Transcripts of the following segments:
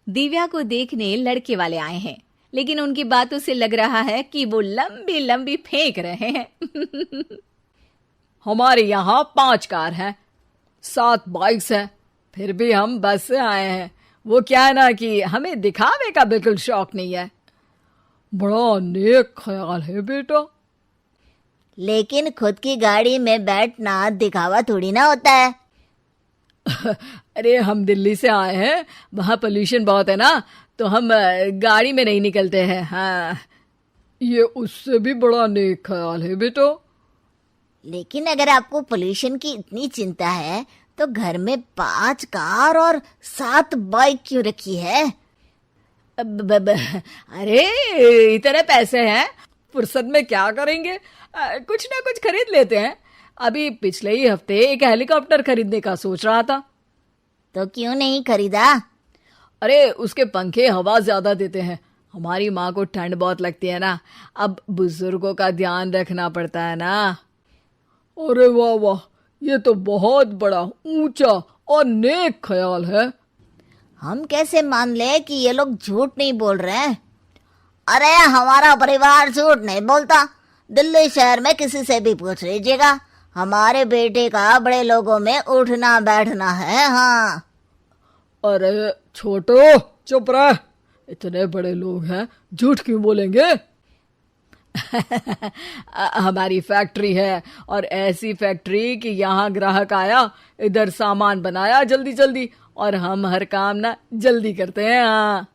दिव्या को देखने लड़के वाले आए हैं, लेकिन उनकी बातों से लग रहा है कि वो लंबी लंबी फेंक रहे हैं। हमारे यहाँ 5 कार हैं, 7 बाइक्स हैं, फिर भी हम बस से आए हैं। वो क्या है ना कि हमें दिखावे का बिल्कुल शौक नहीं है। बड़ा नेक ख्याल है बेटा। लेकिन खुद की गाड़ी में बैठना दिखावा थोड़ी ना होता है। अरे हम दिल्ली से आए हैं, वहाँ पोल्यूशन बहुत है ना, तो हम गाड़ी में नहीं निकलते हैं। हाँ, ये उससे भी बड़ा नेक ख्याल है बेटा। लेकिन अगर आपको पोल्यूशन की इतनी चिंता है तो घर में 5 कार और 7 बाइक क्यों रखी है? अरे इतने पैसे हैं, फुर्सत में क्या करेंगे, कुछ ना कुछ खरीद लेते हैं। अभी पिछले ही हफ्ते एक हेलीकॉप्टर खरीदने का सोच रहा था। तो क्यों नहीं खरीदा? अरे उसके पंखे हवा ज्यादा देते हैं, हमारी माँ को ठंड बहुत लगती है ना, अब बुजुर्गों का ध्यान रखना पड़ता है ना। अरे वाह वाह, ये तो बहुत बड़ा, ऊंचा और नेक ख्याल है। हम कैसे मान ले कि ये लोग झूठ नहीं बोल रहे हैं? अरे हमारा परिवार झूठ नहीं बोलता। दिल्ली शहर में किसी से भी पूछ लीजिएगा, हमारे बेटे का बड़े लोगों में उठना बैठना है। हाँ। अरे छोटो चुप रह, इतने बड़े लोग हैं, झूठ क्यों बोलेंगे? हमारी फैक्ट्री है, और ऐसी फैक्ट्री कि यहाँ ग्राहक आया, इधर सामान बनाया जल्दी जल्दी, और हम हर काम ना जल्दी करते हैं। हाँ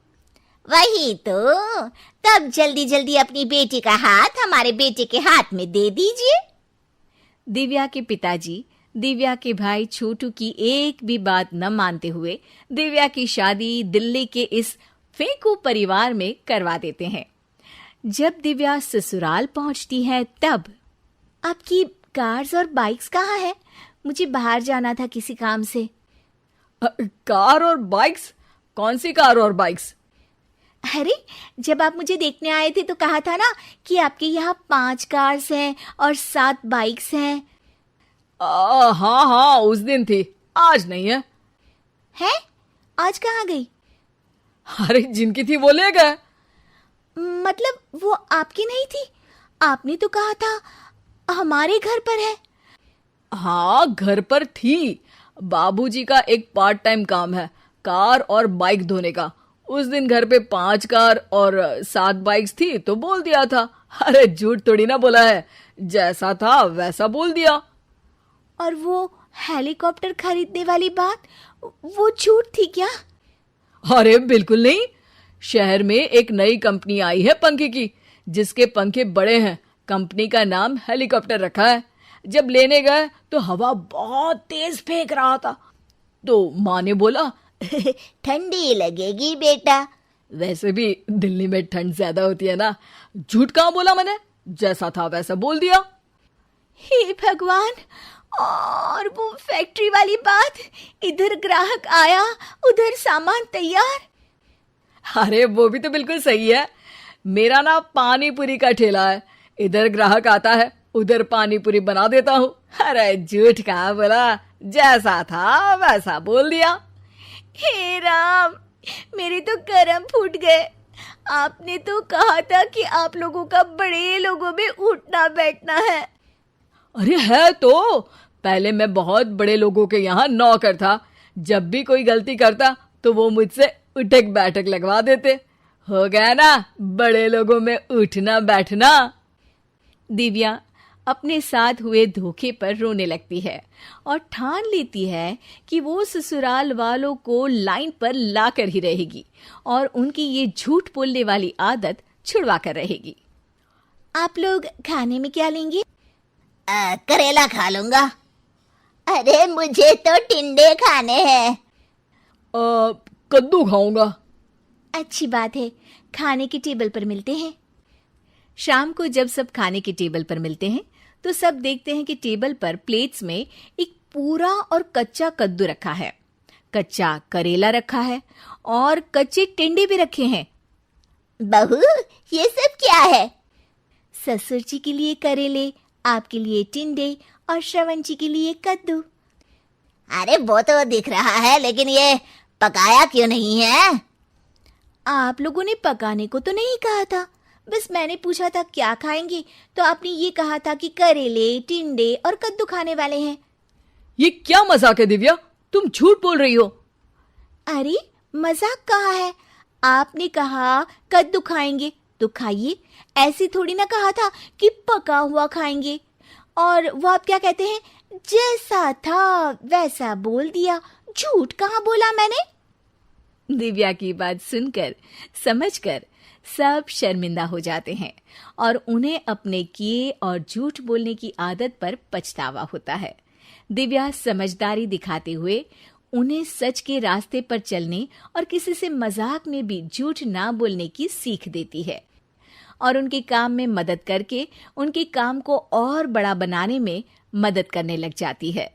वही तो, तब जल्दी जल्दी अपनी बेटी का हाथ हमारे बेटे के हाथ में दे दीजिए। दिव्या के पिताजी दिव्या के भाई छोटू की एक भी बात न मानते हुए दिव्या की शादी दिल्ली के इस फेंकू परिवार में करवा देते हैं। जब दिव्या ससुराल पहुंचती है तब आपकी कार्स और बाइक्स कहाँ है? मुझे बाहर जाना था किसी काम से। कार और बाइक्स? कौन सी कार और बाइक्स? अरे जब आप मुझे देखने आए थे तो कहा था ना कि आपके यहाँ 5 कार्स हैं और 7 बाइक्स हैं। हाँ हाँ, उस दिन थी, आज नहीं है। है? आज कहाँ गई? अरे जिनकी थी वो ले गए। मतलब वो आपकी नहीं थी? आपने तो कहा था हमारे घर पर है। हाँ घर पर थी, बाबूजी का एक पार्ट टाइम काम है, कार और बाइक धोने का। उस दिन घर पे 5 कार और 7 बाइक्स थी तो बोल दिया था। अरे झूठ थोड़ी ना बोला है, जैसा था वैसा बोल दिया। और वो हेलीकॉप्टर खरीदने वाली बात, वो झूठ थी क्या? अरे बिल्कुल नहीं, शहर में एक नई कंपनी आई है पंखे की, जिसके पंखे बड़े हैं, कंपनी का नाम हेलीकॉप्टर रखा है। जब लेने गए तो हवा बहुत तेज फेंक रहा था, तो माँ ने बोला ठंडी लगेगी बेटा। वैसे भी दिल्ली में ठंड ज्यादा होती है ना। झूठ कहाँ बोला मैंने, जैसा था वैसा बोल दिया। हे भगवान, और वो फैक्ट्री वाली बात, इधर ग्राहक आया उधर सामान तैयार। अरे वो भी तो बिल्कुल सही है, मेरा ना पानी पूरी का ठेला है, इधर ग्राहक आता है उधर पानी पूरी बना देता हूँ। अरे झूठ कहाँ बोला, जैसा था वैसा बोल दिया। हे राम, मेरे तो कर्म फूट गए। आपने तो कहा था कि आप लोगों का बड़े लोगों में उठना बैठना है। अरे है तो, पहले मैं बहुत बड़े लोगों के यहाँ नौकर था, जब भी कोई गलती करता तो वो मुझसे उठक बैठक लगवा देते। हो गया ना बड़े लोगों में उठना बैठना। दिव्या अपने साथ हुए धोखे पर रोने लगती है और ठान लेती है कि वो ससुराल वालों को लाइन पर लाकर ही रहेगी और उनकी ये झूठ बोलने वाली आदत छुड़वा कर रहेगी। आप लोग खाने में क्या लेंगे? करेला खा लूंगा। अरे मुझे तो टिंडे खाने हैं। कद्दू खाऊंगा। अच्छी बात है, खाने के टेबल पर मिलते हैं। शाम को जब सब खाने के टेबल पर मिलते हैं तो सब देखते हैं कि टेबल पर प्लेट्स में एक पूरा और कच्चा कद्दू रखा है, कच्चा करेला रखा है और कच्चे टिंडे भी रखे हैं। बहू, ये सब क्या है? ससुर जी के लिए करेले, आपके लिए टिंडे और श्रवण जी के लिए कद्दू। अरे वो तो दिख रहा है, लेकिन ये पकाया क्यों नहीं है? आप लोगों ने पकाने को तो नहीं कहा था, बस मैंने पूछा था क्या खाएंगे, तो आपने ये कहा था कि करेले, टिंडे और कद्दू खाने वाले हैं। ये क्या मजाक है दिव्या, तुम झूठ बोल रही हो। अरे मजाक कहाँ है, आपने कहा कद्दू खाएंगे तो खाइए, ऐसी थोड़ी ना कहा था कि पका हुआ खाएंगे। और वो आप क्या कहते हैं, जैसा था वैसा बोल दिया, झूठ कहाँ बोला मैंने। दिव्या की बात सुनकर, समझकर सब शर्मिंदा हो जाते हैं और उन्हें अपने किए और झूठ बोलने की आदत पर पछतावा होता है। दिव्या समझदारी दिखाते हुए उन्हें सच के रास्ते पर चलने और किसी से मजाक में भी झूठ ना बोलने की सीख देती है और उनके काम में मदद करके उनके काम को और बड़ा बनाने में मदद करने लग जाती है।